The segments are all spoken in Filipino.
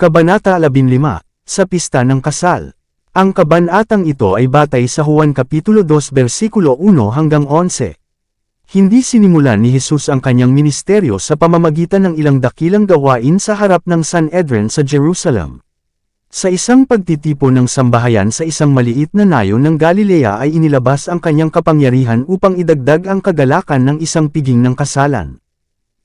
Kabanata 15, sa Pista ng Kasal. Ang kabanatang ito ay batay sa Juan Kapitulo 2 versikulo 1 hanggang 11. Hindi sinimulan ni Jesus ang kanyang ministeryo sa pamamagitan ng ilang dakilang gawain sa harap ng Sanhedrin sa Jerusalem. Sa isang pagtitipon ng sambahayan sa isang maliit na nayon ng Galilea ay inilabas ang kanyang kapangyarihan upang idagdag ang kagalakan ng isang piging ng kasalan.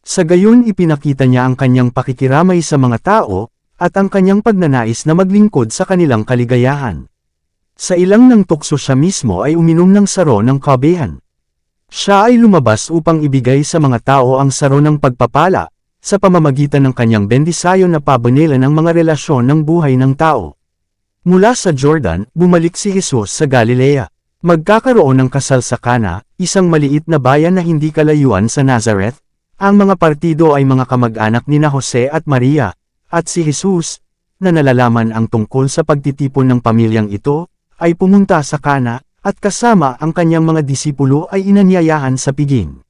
Sa gayon ipinakita niya ang kanyang pakikiramay sa mga tao, at ang kanyang pagnanais na maglingkod sa kanilang kaligayahan. Sa ilang ng tukso siya mismo ay uminom ng saro ng kabehan. Siya ay lumabas upang ibigay sa mga tao ang saro ng pagpapala, sa pamamagitan ng kanyang bendisayon na pabunelan ng mga relasyon ng buhay ng tao. Mula sa Jordan, bumalik si Jesus sa Galilea. Magkakaroon ng kasal sa Cana, isang maliit na bayan na hindi kalayuan sa Nazareth. Ang mga partido ay mga kamag-anak ni Jose at Maria. At si Jesus, na nalalaman ang tungkol sa pagtitipon ng pamilyang ito, ay pumunta sa Cana, at kasama ang kanyang mga disipulo ay inanyayahan sa piging.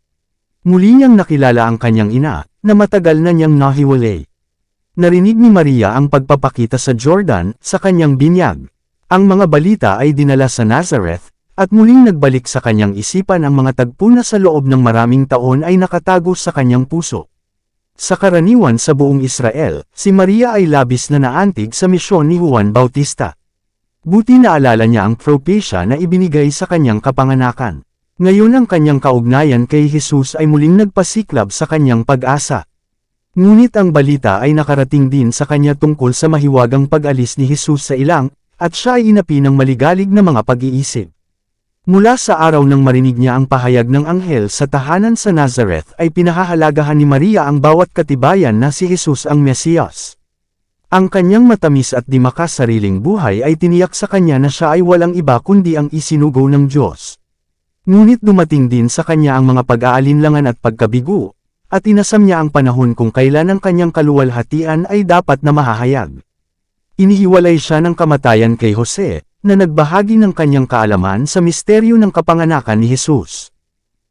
Muli niyang nakilala ang kanyang ina, na matagal na niyang nahiwalay. Narinig ni Maria ang pagpapakita sa Jordan, sa kanyang binyag. Ang mga balita ay dinala sa Nazareth, at muling nagbalik sa kanyang isipan ang mga tagpo na sa loob ng maraming taon ay nakatago sa kanyang puso. Sa karaniwan sa buong Israel, si Maria ay labis na naantig sa misyon ni Juan Bautista. Buti naalala niya ang propesya na ibinigay sa kanyang kapanganakan. Ngayon ang kanyang kaugnayan kay Jesus ay muling nagpasiklab sa kanyang pag-asa. Ngunit ang balita ay nakarating din sa kanya tungkol sa mahiwagang pag-alis ni Jesus sa ilang, at siya ay inapi ng maligalig na mga pag-iisip. Mula sa araw nang marinig niya ang pahayag ng anghel sa tahanan sa Nazareth ay pinahahalagahan ni Maria ang bawat katibayan na si Jesus ang Mesiyas. Ang kanyang matamis at di makasariling buhay ay tiniyak sa kanya na siya ay walang iba kundi ang isinugo ng Diyos. Ngunit dumating din sa kanya ang mga pag-aalinlangan at pagkabigo, at inasam niya ang panahon kung kailan ang kanyang kaluwalhatian ay dapat na mahahayag. Inihiwalay siya ng kamatayan kay Jose, na nagbahagi ng kanyang kaalaman sa misteryo ng kapanganakan ni Jesus.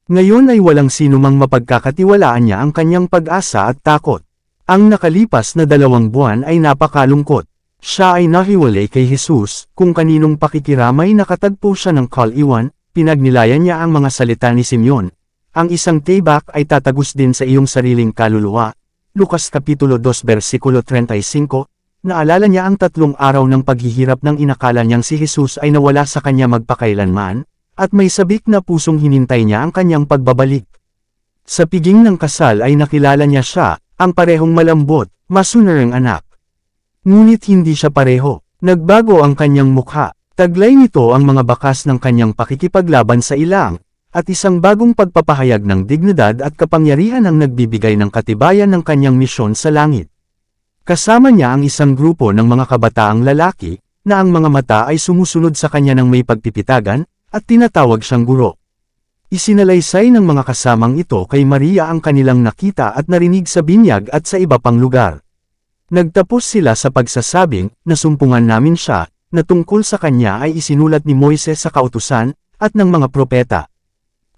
Ngayon ay walang sino mang mapagkakatiwalaan niya ang kanyang pag-asa at takot. Ang nakalipas na 2 buwan ay napakalungkot. Siya ay nahiwalay kay Jesus, kung kaninong pakikiramay nakatagpo siya ng kaliwan, pinagnilayan niya ang mga salita ni Simeon. Ang isang tibak ay tatagos din sa iyong sariling kaluluwa. Lucas Kapitulo 2 versikulo 35. Naalala niya ang 3 araw ng paghihirap ng inakala niyang si Jesus ay nawala sa kanya magpakailanman, at may sabik na pusong hinintay niya ang kanyang pagbabalik. Sa piging ng kasal ay nakilala niya siya, ang parehong malambot, masunarang anak. Ngunit hindi siya pareho, nagbago ang kanyang mukha, taglay nito ang mga bakas ng kanyang pakikipaglaban sa ilang, at isang bagong pagpapahayag ng dignidad at kapangyarihan ang nagbibigay ng katibayan ng kanyang misyon sa langit. Kasama niya ang isang grupo ng mga kabataang lalaki, na ang mga mata ay sumusunod sa kanya ng may pagpipitagan, at tinatawag siyang guro. Isinalaysay ng mga kasamang ito kay Maria ang kanilang nakita at narinig sa binyag at sa iba pang lugar. Nagtapos sila sa pagsasabing, nasumpungan namin siya, na tungkol sa kanya ay isinulat ni Moises sa kautusan, at ng mga propeta.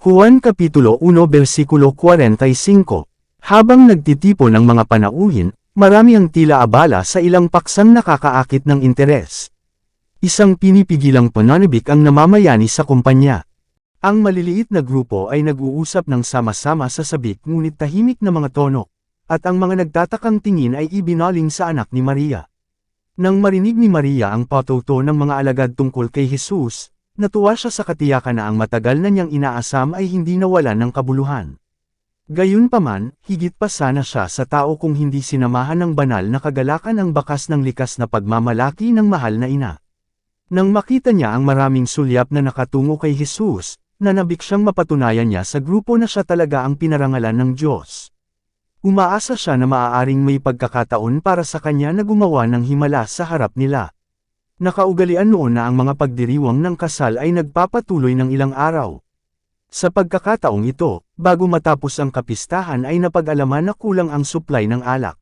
Juan Kapitulo 1 versikulo 45. Habang nagtitipon ng mga panauhin, marami ang tila abala sa ilang paksang nakakaakit ng interes. Isang pinipigilang pananabik ang namamayani sa kumpanya. Ang maliliit na grupo ay nag-uusap ng sama-sama sa sabik ngunit tahimik na mga tono, at ang mga nagtatakang tingin ay ibinaling sa anak ni Maria. Nang marinig ni Maria ang patuto ng mga alagad tungkol kay Jesus, natuwa siya sa katiyakan na ang matagal na niyang inaasam ay hindi nawalan ng kabuluhan. Gayunpaman, higit pa sana siya sa tao kung hindi sinamahan ng banal na kagalakan ang bakas ng likas na pagmamalaki ng mahal na ina. Nang makita niya ang maraming sulyap na nakatungo kay Jesus, nanabik siyang mapatunayan niya sa grupo na siya talaga ang pinarangalan ng Diyos. Umaasa siya na maaaring may pagkakataon para sa kanya na gumawa ng himala sa harap nila. Nakaugalian noon na ang mga pagdiriwang ng kasal ay nagpapatuloy ng ilang araw. Sa pagkakataong ito, bago matapos ang kapistahan ay napag-alaman na kulang ang supply ng alak.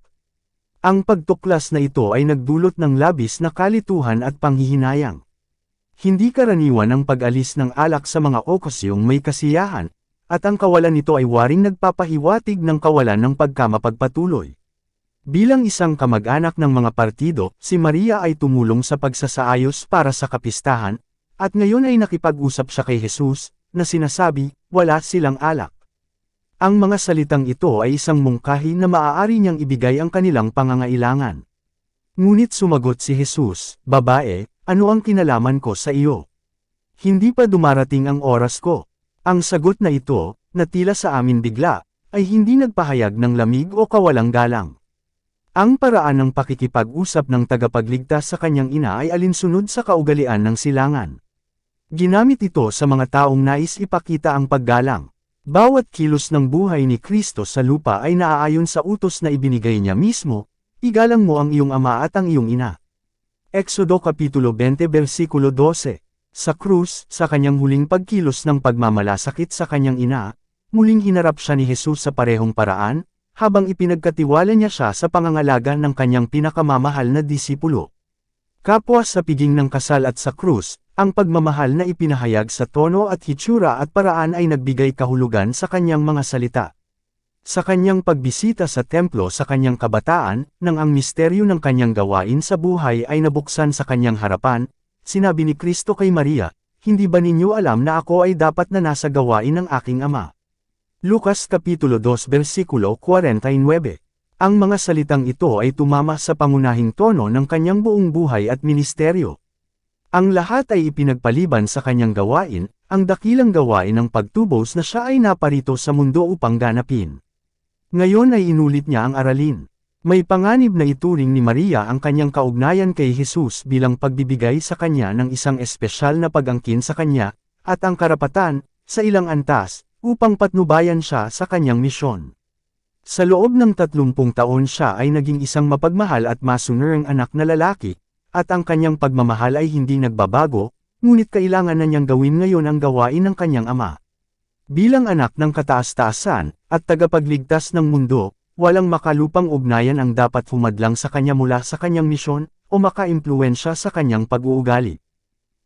Ang pagtuklas na ito ay nagdulot ng labis na kalituhan at panghihinayang. Hindi karaniwan ang pag-alis ng alak sa mga okasyong may kasiyahan, at ang kawalan nito ay waring nagpapahiwatig ng kawalan ng pagkamapagpatuloy. Bilang isang kamag-anak ng mga partido, si Maria ay tumulong sa pagsasaayos para sa kapistahan, at ngayon ay nakipag-usap siya kay Jesus, na sinasabi, wala silang alak. Ang mga salitang ito ay isang mungkahi na maaari niyang ibigay ang kanilang pangangailangan. Ngunit sumagot si Jesus, babae, ano ang kinalaman ko sa iyo? Hindi pa dumarating ang oras ko. Ang sagot na ito, na tila sa amin bigla, ay hindi nagpahayag ng lamig o kawalang galang. Ang paraan ng pakikipag-usap ng tagapagligtas sa kanyang ina ay alinsunod sa kaugalian ng silangan. Ginamit ito sa mga taong nais ipakita ang paggalang. Bawat kilos ng buhay ni Kristo sa lupa ay naaayon sa utos na ibinigay niya mismo, igalang mo ang iyong ama at ang iyong ina. Exodo Kapitulo 20 versikulo 12. Sa krus, sa kanyang huling pagkilos ng pagmamalasakit sa kanyang ina, muling hinarap siya ni Jesus sa parehong paraan, habang ipinagkatiwala niya siya sa pangangalaga ng kanyang pinakamamahal na disipulo. Kapwa sa piging ng kasal at sa krus, ang pagmamahal na ipinahayag sa tono at hitsura at paraan ay nagbigay kahulugan sa kanyang mga salita. Sa kanyang pagbisita sa templo sa kanyang kabataan, nang ang misteryo ng kanyang gawain sa buhay ay nabuksan sa kanyang harapan, sinabi ni Kristo kay Maria, hindi ba ninyo alam na ako ay dapat na nasa gawain ng aking ama? Lucas Kapitulo 2 versikulo 49. Ang mga salitang ito ay tumama sa pangunahing tono ng kanyang buong buhay at ministeryo. Ang lahat ay ipinagpaliban sa kanyang gawain, ang dakilang gawain ng pagtubos na siya ay naparito sa mundo upang ganapin. Ngayon ay inulit niya ang aralin. May panganib na ituring ni Maria ang kanyang kaugnayan kay Jesus bilang pagbibigay sa kanya ng isang espesyal na pag-angkin sa kanya, at ang karapatan, sa ilang antas, upang patnubayan siya sa kanyang misyon. Sa loob ng 30 taon siya ay naging isang mapagmahal at masunurang anak na lalaki, at ang kanyang pagmamahal ay hindi nagbabago, ngunit kailangan na niyang gawin ngayon ang gawain ng kanyang ama. Bilang anak ng kataas-taasan, at tagapagligtas ng mundo, walang makalupang ugnayan ang dapat humadlang sa kanya mula sa kanyang misyon, o makaimpluwensya sa kanyang pag-uugali.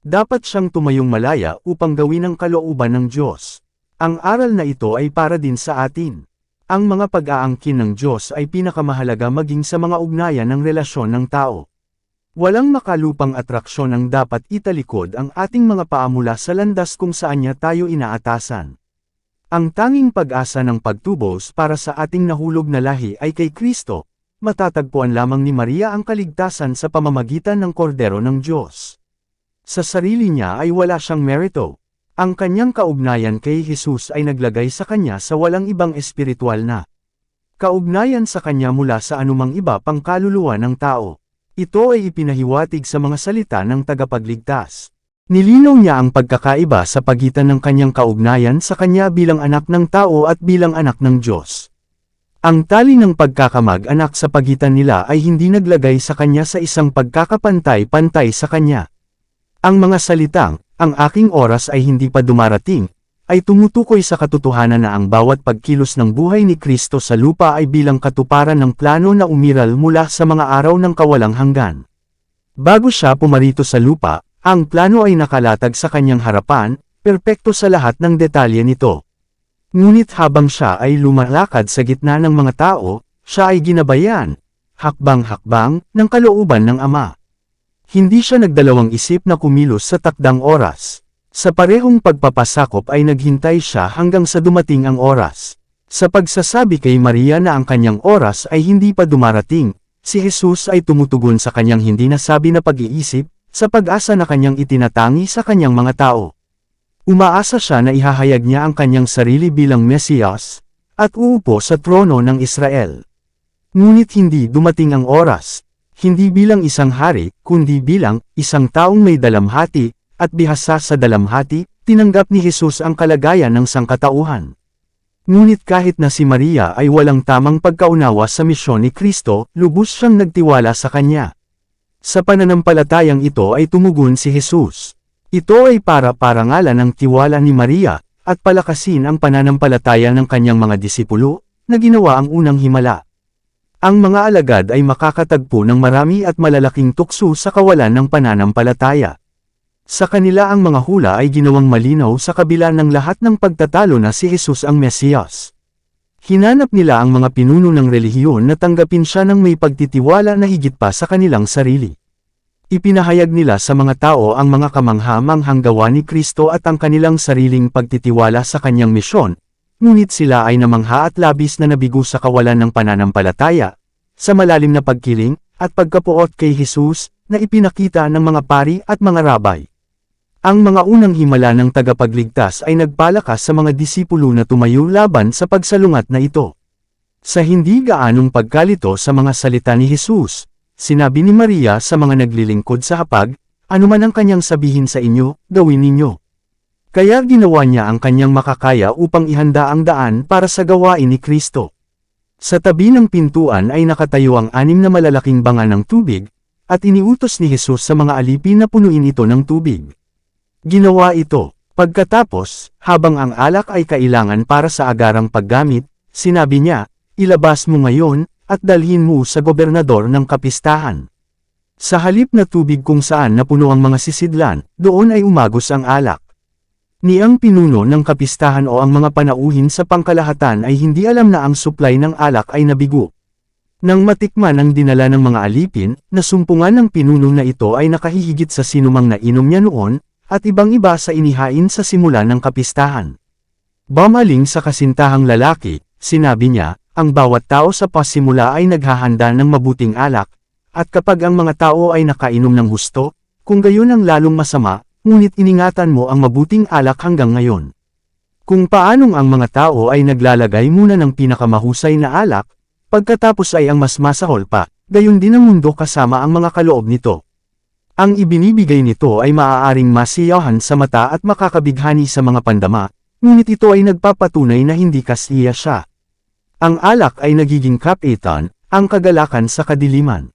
Dapat siyang tumayong malaya upang gawin ang kalooban ng Diyos. Ang aral na ito ay para din sa atin. Ang mga pag-aangkin ng Diyos ay pinakamahalaga maging sa mga ugnayan ng relasyon ng tao. Walang makalupang atraksyon ang dapat italikod ang ating mga paa mula sa landas kung saan niya tayo inaatasan. Ang tanging pag-asa ng pagtubos para sa ating nahulog na lahi ay kay Kristo, matatagpuan lamang ni Maria ang kaligtasan sa pamamagitan ng kordero ng Diyos. Sa sarili niya ay wala siyang merito. Ang kanyang kaugnayan kay Jesus ay naglagay sa kanya sa walang ibang espiritual na kaugnayan sa kanya mula sa anumang iba pang kaluluwa ng tao. Ito ay ipinahiwatig sa mga salita ng tagapagligtas. Nilinaw niya ang pagkakaiba sa pagitan ng kanyang kaugnayan sa kanya bilang anak ng tao at bilang anak ng Diyos. Ang tali ng pagkakamag-anak sa pagitan nila ay hindi naglagay sa kanya sa isang pagkakapantay-pantay sa kanya. Ang mga salitang, ang aking oras ay hindi pa dumarating, ay tumutukoy sa katotohanan na ang bawat pagkilos ng buhay ni Kristo sa lupa ay bilang katuparan ng plano na umiral mula sa mga araw ng kawalang hanggan. Bago siya pumarito sa lupa, ang plano ay nakalatag sa kanyang harapan, perpekto sa lahat ng detalye nito. Ngunit habang siya ay lumalakad sa gitna ng mga tao, siya ay ginabayan, hakbang-hakbang, ng kalooban ng Ama. Hindi siya nagdalawang isip na kumilos sa takdang oras. Sa parehong pagpapasakop ay naghintay siya hanggang sa dumating ang oras. Sa pagsasabi kay Maria na ang kanyang oras ay hindi pa dumarating, si Jesus ay tumutugon sa kanyang hindi nasabi na pag-iisip, sa pag-asa na kanyang itinatangi sa kanyang mga tao. Umaasa siya na ihahayag niya ang kanyang sarili bilang Mesiyas, at uupo sa trono ng Israel. Ngunit hindi dumating ang oras, hindi bilang isang hari, kundi bilang isang taong may dalamhati, at bihasa sa dalamhati, tinanggap ni Jesus ang kalagayan ng sangkatauhan. Ngunit kahit na si Maria ay walang tamang pagkaunawa sa misyon ni Kristo, lubos siyang nagtiwala sa kanya. Sa pananampalatayang ito ay tumugon si Jesus. Ito ay para parangalan ng tiwala ni Maria, at palakasin ang pananampalataya ng kanyang mga disipulo, na ginawa ang unang himala. Ang mga alagad ay makakatagpo ng marami at malalaking tukso sa kawalan ng pananampalataya. Sa kanila ang mga hula ay ginawang malinaw sa kabila ng lahat ng pagtatalo na si Jesus ang Mesiyas. Hinanap nila ang mga pinuno ng relihiyon na tanggapin siya ng may pagtitiwala na higit pa sa kanilang sarili. Ipinahayag nila sa mga tao ang mga kamangha-manghang gawa ni Kristo at ang kanilang sariling pagtitiwala sa kanyang misyon, ngunit sila ay namangha at labis na nabigo sa kawalan ng pananampalataya, sa malalim na pagkiling, at pagkapuot kay Jesus, na ipinakita ng mga pari at mga rabay. Ang mga unang himala ng tagapagligtas ay nagpalakas sa mga disipulo na tumayo laban sa pagsalungat na ito. Sa hindi gaanong pagkalito sa mga salita ni Jesus, sinabi ni Maria sa mga naglilingkod sa hapag, "Anuman ang kanyang sabihin sa inyo, gawin ninyo." Kaya ginawa niya ang kanyang makakaya upang ihanda ang daan para sa gawain ni Kristo. Sa tabi ng pintuan ay nakatayo ang 6 na malalaking banga ng tubig, at iniutos ni Jesus sa mga alipin na punuin ito ng tubig. Ginawa ito. Pagkatapos, habang ang alak ay kailangan para sa agarang paggamit, sinabi niya, "Ilabas mo ngayon, at dalhin mo sa gobernador ng kapistahan." Sa halip na tubig kung saan napuno ang mga sisidlan, doon ay umagos ang alak. Niyang pinuno ng kapistahan o ang mga panauhin sa pangkalahatan ay hindi alam na ang supply ng alak ay nabigo. Nang matikman ang dinala ng mga alipin, nasumpungan ng pinuno na ito ay nakahihigit sa sinumang nainom niya noon, at ibang-iba sa inihain sa simula ng kapistahan. Bamaling sa kasintahang lalaki, sinabi niya, ang bawat tao sa pasimula ay naghahanda ng mabuting alak, at kapag ang mga tao ay nakainom ng husto, kung gayon ang lalong masama, ngunit iningatan mo ang mabuting alak hanggang ngayon. Kung paanong ang mga tao ay naglalagay muna ng pinakamahusay na alak, pagkatapos ay ang mas masahol pa, gayon din ang mundo kasama ang mga kaloob nito. Ang ibinibigay nito ay maaaring masiyahan sa mata at makakabighani sa mga pandama, ngunit ito ay nagpapatunay na hindi kasiya siya. Ang alak ay nagiging kapitan, ang kagalakan sa kadiliman.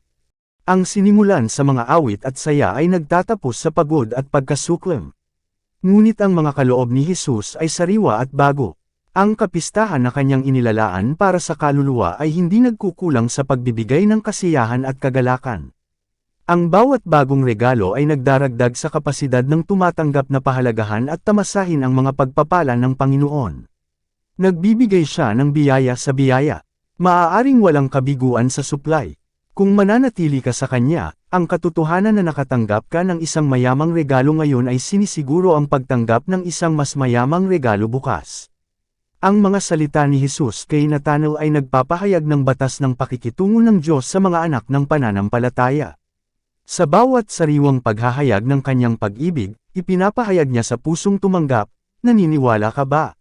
Ang sinimulan sa mga awit at saya ay nagtatapos sa pagod at pagkasuklam. Ngunit ang mga kaloob ni Jesus ay sariwa at bago. Ang kapistahan na kanyang inilalaan para sa kaluluwa ay hindi nagkukulang sa pagbibigay ng kasiyahan at kagalakan. Ang bawat bagong regalo ay nagdaragdag sa kapasidad ng tumatanggap na pahalagahan at tamasahin ang mga pagpapala ng Panginoon. Nagbibigay siya ng biyaya sa biyaya. Maaaring walang kabiguan sa supply. Kung mananatili ka sa kanya, ang katotohanan na nakatanggap ka ng isang mayamang regalo ngayon ay sinisiguro ang pagtanggap ng isang mas mayamang regalo bukas. Ang mga salita ni Jesus kay Nathanael ay nagpapahayag ng batas ng pakikitungo ng Diyos sa mga anak ng pananampalataya. Sa bawat sariwang paghahayag ng kanyang pag-ibig, ipinapahayag niya sa pusong tumanggap, naniniwala ka ba?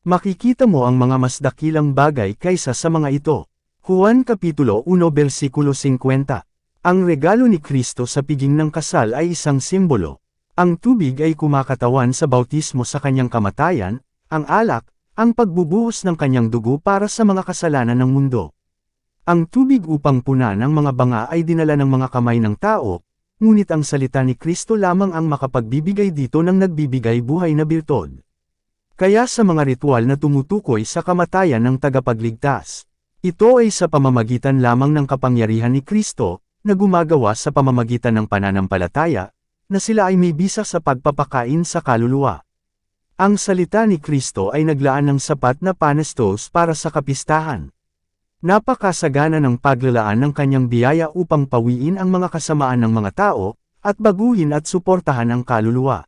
Makikita mo ang mga mas dakilang bagay kaysa sa mga ito. Juan Kapitulo 1 versikulo 50. Ang regalo ni Kristo sa piging ng kasal ay isang simbolo. Ang tubig ay kumakatawan sa bautismo sa kanyang kamatayan, ang alak, ang pagbubuhos ng kanyang dugo para sa mga kasalanan ng mundo. Ang tubig upang punan ang mga banga ay dinala ng mga kamay ng tao, ngunit ang salita ni Kristo lamang ang makapagbibigay dito ng nagbibigay buhay na birtod. Kaya sa mga ritual na tumutukoy sa kamatayan ng tagapagligtas, ito ay sa pamamagitan lamang ng kapangyarihan ni Kristo, na gumagawa sa pamamagitan ng pananampalataya, na sila ay may bisa sa pagpapakain sa kaluluwa. Ang salita ni Kristo ay naglaan ng sapat na panestos para sa kapistahan. Napakasagana ng paglalaan ng kanyang biyaya upang pawiin ang mga kasamaan ng mga tao, at baguhin at suportahan ang kaluluwa.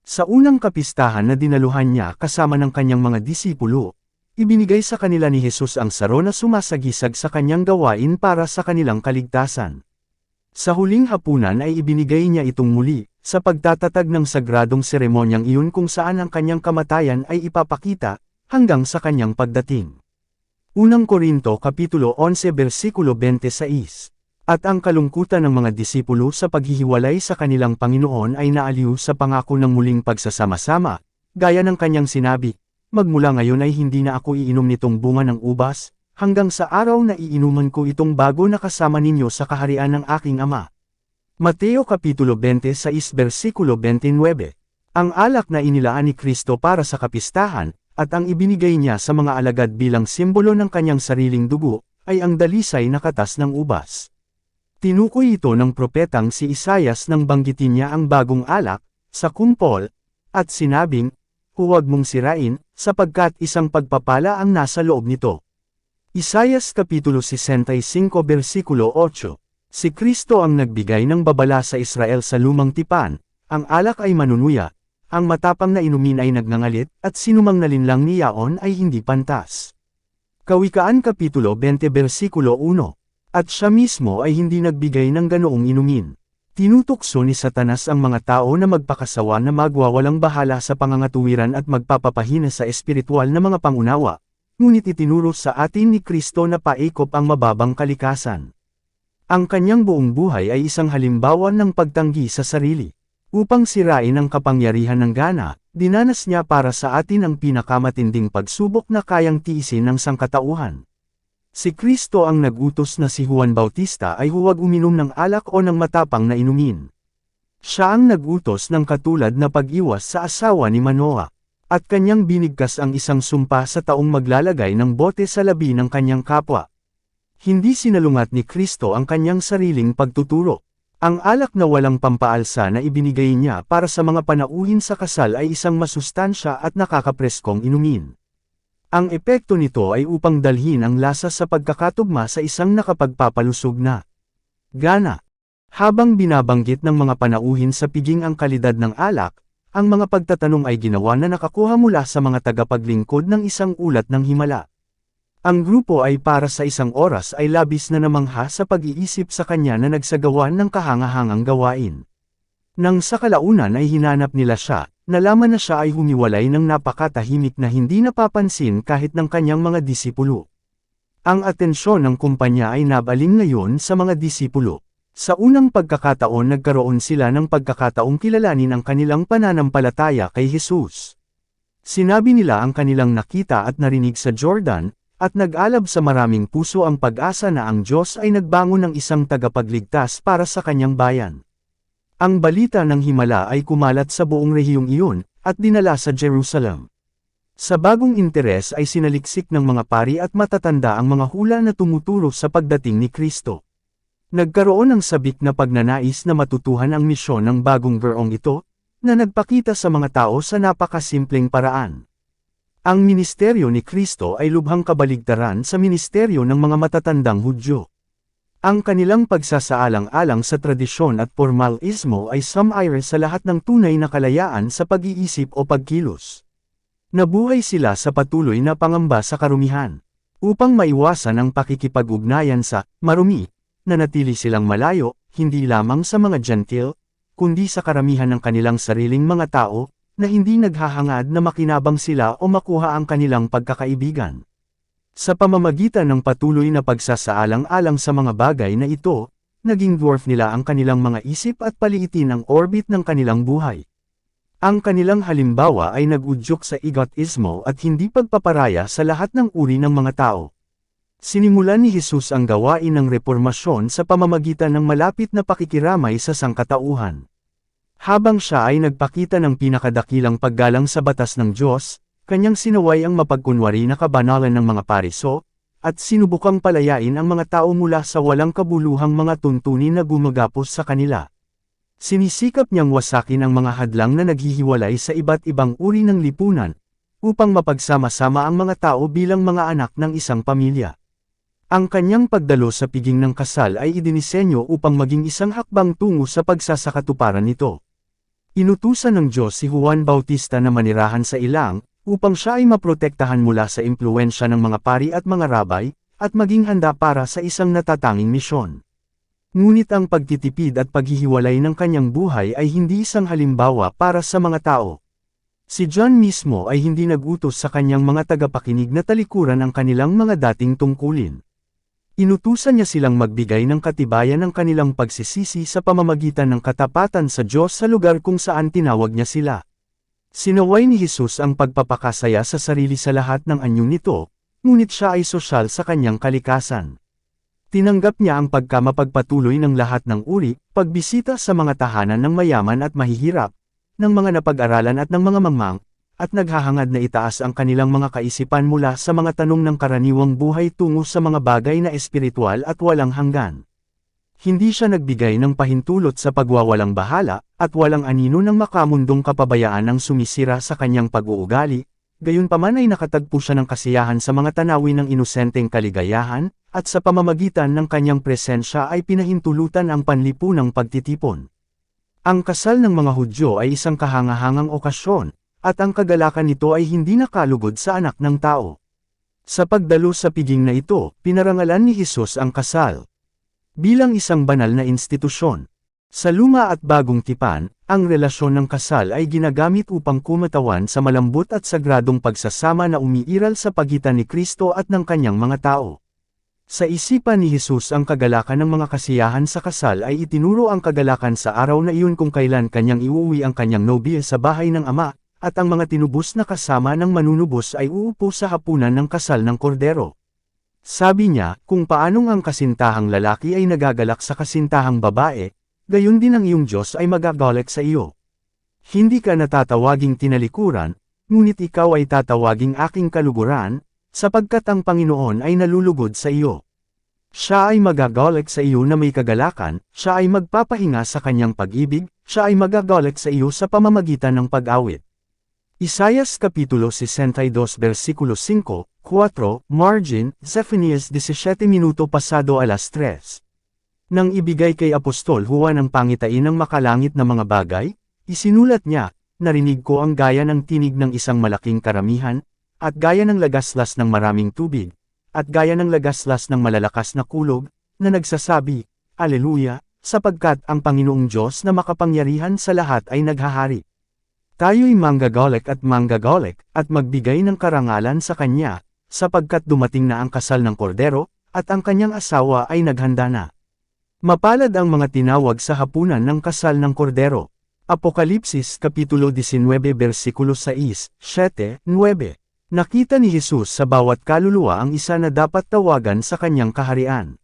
Sa unang kapistahan na dinaluhan niya kasama ng kanyang mga disipulo, ibinigay sa kanila ni Jesus ang saro na sumasagisag sa kanyang gawain para sa kanilang kaligtasan. Sa huling hapunan ay ibinigay niya itong muli, sa pagtatatag ng sagradong seremonyang iyon kung saan ang kanyang kamatayan ay ipapakita, hanggang sa kanyang pagdating. Unang Korinto Kapitulo 11 versikulo 26. At ang kalungkutan ng mga disipulo sa paghihiwalay sa kanilang Panginoon ay naaliw sa pangako ng muling pagsasama-sama, gaya ng kanyang sinabi, "Magmula ngayon ay hindi na ako iinom nitong bunga ng ubas, hanggang sa araw na iinuman ko itong bago na kasama ninyo sa kaharian ng aking Ama." Mateo Kapitulo 26 versikulo 29. Ang alak na inilaan ni Kristo para sa kapistahan, at ang ibinigay niya sa mga alagad bilang simbolo ng kanyang sariling dugo, ay ang dalisay na katas ng ubas. Tinukoy ito ng propetang si Isaias nang banggitin niya ang bagong alak, sa kumpol, at sinabing, "Huwag mong sirain, sapagkat isang pagpapala ang nasa loob nito. Isaias Kapitulo 65 versikulo 8. Si Kristo ang nagbigay ng babala sa Israel sa lumang tipan, ang alak ay manunuya, ang matapang na inumin ay nagngangalit, at sinumang nalinlang niyaon ay hindi pantas. Kawikaan Kapitulo 20 versikulo 1. At siya mismo ay hindi nagbigay ng ganoong inumin. Tinutukso ni Satanas ang mga tao na magpakasawa na magwawalang bahala sa pangangatuwiran at magpapapahina sa espiritual na mga pangunawa, ngunit itinuro sa atin ni Kristo na paikop ang mababang kalikasan. Ang kanyang buong buhay ay isang halimbawa ng pagtanggi sa sarili. Upang sirain ang kapangyarihan ng gana, dinanas niya para sa atin ang pinakamatinding pagsubok na kayang tiisin ng sangkatauhan. Si Kristo ang nagutos na si Juan Bautista ay huwag uminom ng alak o ng matapang na inumin. Siya ang nagutos ng katulad na pag-iwas sa asawa ni Manoa, at kanyang binigkas ang isang sumpa sa taong maglalagay ng bote sa labi ng kanyang kapwa. Hindi sinalungat ni Kristo ang kanyang sariling pagtuturo. Ang alak na walang pampaalsa na ibinigay niya para sa mga panauhin sa kasal ay isang masustansya at nakakapreskong inumin. Ang epekto nito ay upang dalhin ang lasa sa pagkakatugma sa isang nakapagpapalusog na gana. Habang binabanggit ng mga panauhin sa piging ang kalidad ng alak, ang mga pagtatanong ay ginawa na nakakuha mula sa mga tagapaglingkod ng isang ulat ng himala. Ang grupo ay para sa isang oras ay labis na namangha sa pag-iisip sa kanya na nagsagawa ng kahangahangang gawain. Nang sa kalaunan ay hinanap nila siya, nalaman na siya ay humiwalay ng napakatahimik na hindi napapansin kahit ng kanyang mga disipulo. Ang atensyon ng kumpanya ay nabaling ngayon sa mga disipulo. Sa unang pagkakataon nagkaroon sila ng pagkakataong kilalanin ang kanilang pananampalataya kay Jesus. Sinabi nila ang kanilang nakita at narinig sa Jordan, at nag-alab sa maraming puso ang pag-asa na ang Diyos ay nagbangon ng isang tagapagligtas para sa kanyang bayan. Ang balita ng himala ay kumalat sa buong rehiyong iyon, at dinala sa Jerusalem. Sa bagong interes ay sinaliksik ng mga pari at matatanda ang mga hula na tumuturo sa pagdating ni Kristo. Nagkaroon ng sabik na pagnanais na matutuhan ang misyon ng bagong gurong ito, na nagpakita sa mga tao sa napakasimpleng paraan. Ang ministeryo ni Kristo ay lubhang kabaligtaran sa ministeryo ng mga matatandang Hudyo. Ang kanilang pagsasaalang-alang sa tradisyon at formalismo ay sumire sa lahat ng tunay na kalayaan sa pag-iisip o pagkilos. Nabuhay sila sa patuloy na pangamba sa karumihan. Upang maiwasan ang pakikipag-ugnayan sa marumi, nanatili silang malayo, hindi lamang sa mga Gentile, kundi sa karamihan ng kanilang sariling mga tao, na hindi naghahangad na makinabang sila o makuha ang kanilang pagkakaibigan. Sa pamamagitan ng patuloy na pagsasaalang-alang sa mga bagay na ito, naging dwarf nila ang kanilang mga isip at paliitin ang orbit ng kanilang buhay. Ang kanilang halimbawa ay nag-udyok sa egotismo at hindi pagpaparaya sa lahat ng uri ng mga tao. Sinimulan ni Jesus ang gawain ng reformasyon sa pamamagitan ng malapit na pakikiramay sa sangkatauhan. Habang siya ay nagpakita ng pinakadakilang paggalang sa batas ng Diyos, kanyang sinaway ang mapagkunwari na kabanalan ng mga Pariso, at sinubukang palayain ang mga tao mula sa walang kabuluhang mga tuntunin na gumagapos sa kanila. Sinisikap niyang wasakin ang mga hadlang na naghihiwalay sa iba't ibang uri ng lipunan, upang mapagsama-sama ang mga tao bilang mga anak ng isang pamilya. Ang kanyang pagdalo sa piging ng kasal ay idinisenyo upang maging isang hakbang tungo sa pagsasakatuparan nito. Inutusan ng Diyos si Juan Bautista na manirahan sa ilang, upang siya ay maprotektahan mula sa impluwensya ng mga pari at mga rabay, at maging handa para sa isang natatanging misyon. Ngunit ang pagtitipid at paghihiwalay ng kanyang buhay ay hindi isang halimbawa para sa mga tao. Si John mismo ay hindi nagutos sa kanyang mga tagapakinig na talikuran ang kanilang mga dating tungkulin. Inutusan niya silang magbigay ng katibayan ng kanilang pagsisisi sa pamamagitan ng katapatan sa Diyos sa lugar kung saan tinawag niya sila. Sinaway ni Jesus ang pagpapakasaya sa sarili sa lahat ng anyo nito, ngunit siya ay sosyal sa kanyang kalikasan. Tinanggap niya ang pagkamapagpatuloy ng lahat ng uri, pagbisita sa mga tahanan ng mayaman at mahihirap, ng mga napag-aralan at ng mga mangmang, at naghahangad na itaas ang kanilang mga kaisipan mula sa mga tanong ng karaniwang buhay tungo sa mga bagay na espiritual at walang hanggan. Hindi siya nagbigay ng pahintulot sa pagwawalang bahala, at walang anino ng makamundong kapabayaan ang sumisira sa kanyang pag-uugali, Gayunpaman ay nakatagpo siya ng kasiyahan sa mga tanawin ng inosenteng kaligayahan, at sa pamamagitan ng kanyang presensya ay pinahintulutan ang panlipunang pagtitipon. Ang kasal ng mga Hudyo ay isang kahangahangang okasyon, at ang kagalakan nito ay hindi nakalugod sa anak ng tao. Sa pagdalo sa piging na ito, pinarangalan ni Jesus ang kasal bilang isang banal na institusyon. Sa Luma at Bagong Tipan, ang relasyon ng kasal ay ginagamit upang kumatawan sa malambot at sagradong pagsasama na umiiral sa pagitan ni Kristo at ng kanyang mga tao. Sa isipan ni Jesus ang kagalakan ng mga kasiyahan sa kasal ay itinuro ang kagalakan sa araw na iyon kung kailan kanyang iuwi ang kanyang nobya sa bahay ng ama, at ang mga tinubos na kasama ng manunubos ay uupo sa hapunan ng kasal ng kordero. Sabi niya, kung paanong ang kasintahang lalaki ay nagagalak sa kasintahang babae, gayon din ang iyong Diyos ay magagalak sa iyo. Hindi ka natatawaging tinalikuran, ngunit ikaw ay tatawaging aking kaluguran, sapagkat ang Panginoon ay nalulugod sa iyo. Siya ay magagalak sa iyo na may kagalakan, siya ay magpapahinga sa kanyang pag-ibig, siya ay magagalak sa iyo sa pamamagitan ng pag-awit. Isaias Kapitulo 62 versikulo 5, 4, margin, Zephanias 17 minuto pasado alas 3. Nang ibigay kay Apostol Juan ang pangitain ng makalangit na mga bagay, isinulat niya, narinig ko ang gaya ng tinig ng isang malaking karamihan, at gaya ng lagaslas ng maraming tubig, at gaya ng lagaslas ng malalakas na kulog, na nagsasabi, Aleluya, sapagkat ang Panginoong Diyos na makapangyarihan sa lahat ay naghahari. Tayo'y manggagolek at magbigay ng karangalan sa Kanya, sapagkat dumating na ang kasal ng kordero, at ang kanyang asawa ay naghanda na. Mapalad ang mga tinawag sa hapunan ng kasal ng kordero. Apokalipsis Kapitulo 19 versikulo 6, 7, 9. Nakita ni Jesus sa bawat kaluluwa ang isa na dapat tawagan sa kanyang kaharian.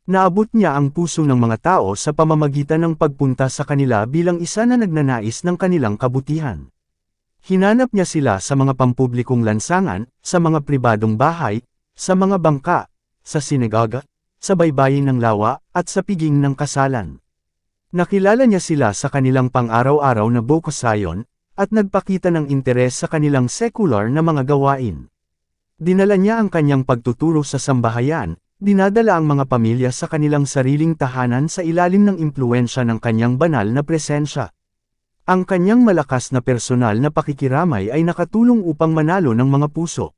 Naabot niya ang puso ng mga tao sa pamamagitan ng pagpunta sa kanila bilang isa na nagnanais ng kanilang kabutihan. Hinanap niya sila sa mga pampublikong lansangan, sa mga pribadong bahay, sa mga bangka, sa sinagoga, sa baybayin ng lawa, at sa piging ng kasalan. Nakilala niya sila sa kanilang pang-araw-araw na bokasayon, at nagpakita ng interes sa kanilang sekular na mga gawain. Dinala niya ang kanyang pagtuturo sa sambahayan, dinadala ang mga pamilya sa kanilang sariling tahanan sa ilalim ng impluwensya ng kanyang banal na presensya. Ang kanyang malakas na personal na pakikiramay ay nakatulong upang manalo ng mga puso.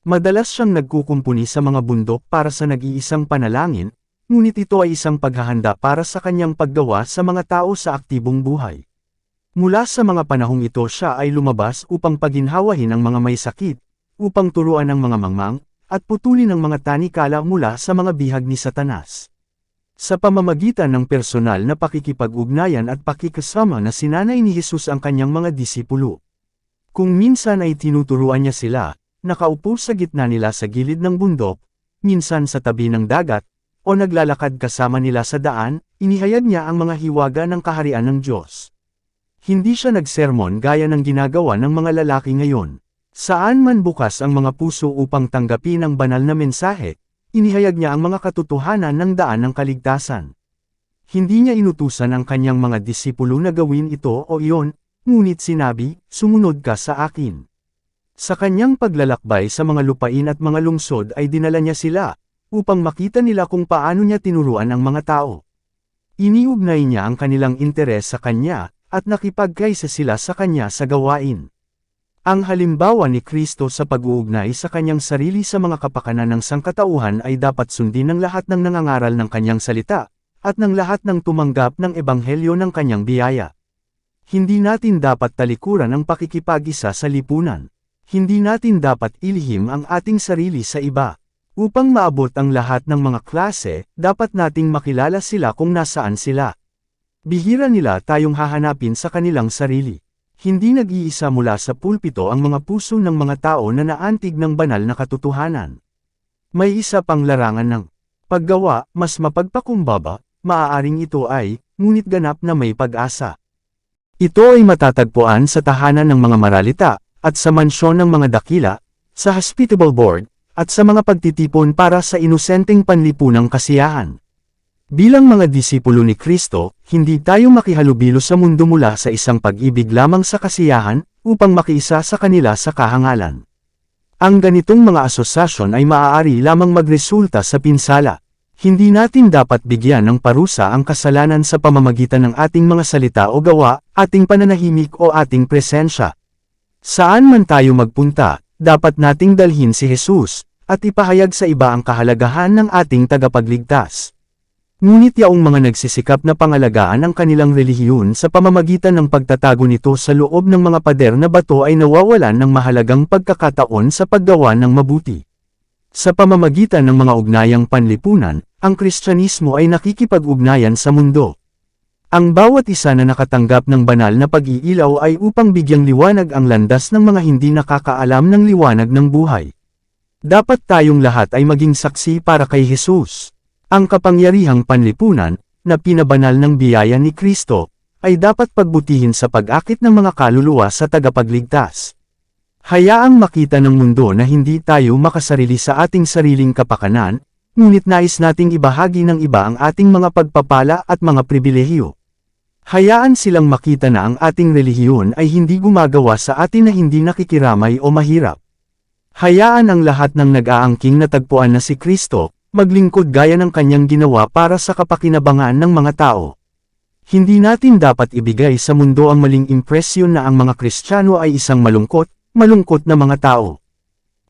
Madalas siyang nagkukumpuni sa mga bundok para sa nag-iisang panalangin, ngunit ito ay isang paghahanda para sa kanyang paggawa sa mga tao sa aktibong buhay. Mula sa mga panahong ito siya ay lumabas upang paginhawahin ang mga may sakit, upang turuan ang mga mangmang, at putulin ang mga tanikala mula sa mga bihag ni Satanas. Sa pamamagitan ng personal na pakikipag-ugnayan at pakikasama na sinanay ni Jesus ang kanyang mga disipulo. Kung minsan ay tinuturuan niya sila, nakaupo sa gitna nila sa gilid ng bundok, minsan sa tabi ng dagat, o naglalakad kasama nila sa daan, inihayag niya ang mga hiwaga ng kaharian ng Diyos. Hindi siya nagsermon gaya ng ginagawa ng mga lalaki ngayon. Saan man bukas ang mga puso upang tanggapin ang banal na mensahe, inihayag niya ang mga katotohanan ng daan ng kaligtasan. Hindi niya inutusan ang kanyang mga disipulo na gawin ito o iyon, ngunit sinabi, sumunod ka sa akin. Sa kanyang paglalakbay sa mga lupain at mga lungsod ay dinala niya sila, upang makita nila kung paano niya tinuruan ang mga tao. Iniugnay niya ang kanilang interes sa kanya, at nakipagkaisa sila sa kanya sa gawain. Ang halimbawa ni Kristo sa pag-uugnay sa kanyang sarili sa mga kapakanan ng sangkatauhan ay dapat sundin ng lahat ng nangangaral ng kanyang salita, at ng lahat ng tumanggap ng ebanghelyo ng kanyang biyaya. Hindi natin dapat talikuran ang pakikipag-isa sa lipunan. Hindi natin dapat ilihim ang ating sarili sa iba. Upang maabot ang lahat ng mga klase, dapat nating makilala sila kung nasaan sila. Bihira nila tayong hahanapin sa kanilang sarili. Hindi nag-iisa mula sa pulpito ang mga puso ng mga tao na naantig ng banal na katotohanan. May isa pang larangan ng paggawa, mas mapagpakumbaba, maaaring ito ay, ngunit ganap na may pag-asa. Ito ay matatagpuan sa tahanan ng mga maralita, at sa mansyon ng mga dakila, sa hospitable board, at sa mga pagtitipon para sa inosenteng panlipunang kasiyahan. Bilang mga disipulo ni Kristo, hindi tayo makihalubilo sa mundo mula sa isang pag-ibig lamang sa kasiyahan, upang makiisa sa kanila sa kahangalan. Ang ganitong mga asosasyon ay maaari lamang magresulta sa pinsala. Hindi natin dapat bigyan ng parusa ang kasalanan sa pamamagitan ng ating mga salita o gawa, ating pananahimik o ating presensya. Saan man tayo magpunta, dapat nating dalhin si Jesus, at ipahayag sa iba ang kahalagahan ng ating tagapagligtas. Ngunit yaong mga nagsisikap na pangalagaan ang kanilang relihiyon sa pamamagitan ng pagtatago nito sa loob ng mga pader na bato ay nawawalan ng mahalagang pagkakataon sa paggawa ng mabuti. Sa pamamagitan ng mga ugnayang panlipunan, ang Kristyanismo ay nakikipag-ugnayan sa mundo. Ang bawat isa na nakatanggap ng banal na pag-iilaw ay upang bigyang liwanag ang landas ng mga hindi nakakaalam ng liwanag ng buhay. Dapat tayong lahat ay maging saksi para kay Jesus. Ang kapangyarihang panlipunan, na pinabanal ng biyaya ni Kristo, ay dapat pagbutihin sa pag-akit ng mga kaluluwa sa tagapagligtas. Hayaang makita ng mundo na hindi tayo makasarili sa ating sariling kapakanan, ngunit nais nating ibahagi ng iba ang ating mga pagpapala at mga pribilehiyo. Hayaan silang makita na ang ating relihiyon ay hindi gumagawa sa atin na hindi nakikiramay o mahirap. Hayaan ang lahat ng nag-aangking natagpuan na si Kristo, maglingkod gaya ng kanyang ginawa para sa kapakinabangan ng mga tao. Hindi natin dapat ibigay sa mundo ang maling impresyon na ang mga Kristiyano ay isang malungkot na mga tao.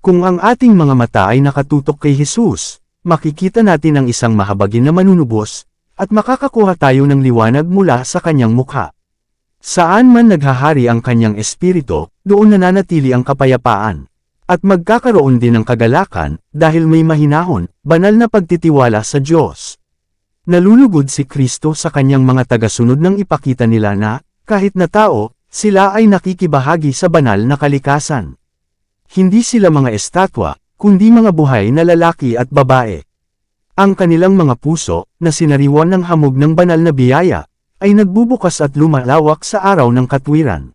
Kung ang ating mga mata ay nakatutok kay Jesus, makikita natin ang isang mahabagin na manunubos, at makakakuha tayo ng liwanag mula sa kanyang mukha. Saan man naghahari ang kanyang espiritu, doon nananatili ang kapayapaan. At magkakaroon din ng kagalakan, dahil may mahinahon, banal na pagtitiwala sa Diyos. Nalulugod si Kristo sa kanyang mga tagasunod nang ipakita nila na, kahit na tao, sila ay nakikibahagi sa banal na kalikasan. Hindi sila mga estatwa, kundi mga buhay na lalaki at babae. Ang kanilang mga puso, na sinariwan ng hamog ng banal na biyaya, ay nagbubukas at lumalawak sa araw ng katwiran.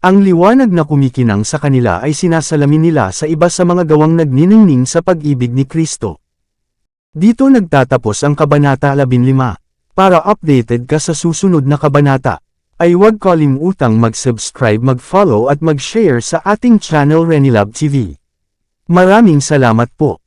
Ang liwanag na kumikinang sa kanila ay sinasalamin nila sa iba sa mga gawang nagniningning sa pag-ibig ni Kristo. Dito nagtatapos ang Kabanata 15. Para updated ka sa susunod na kabanata, ay huwag kalimutang mag-subscribe, mag-follow at mag-share sa ating channel Renilab TV. Maraming salamat po.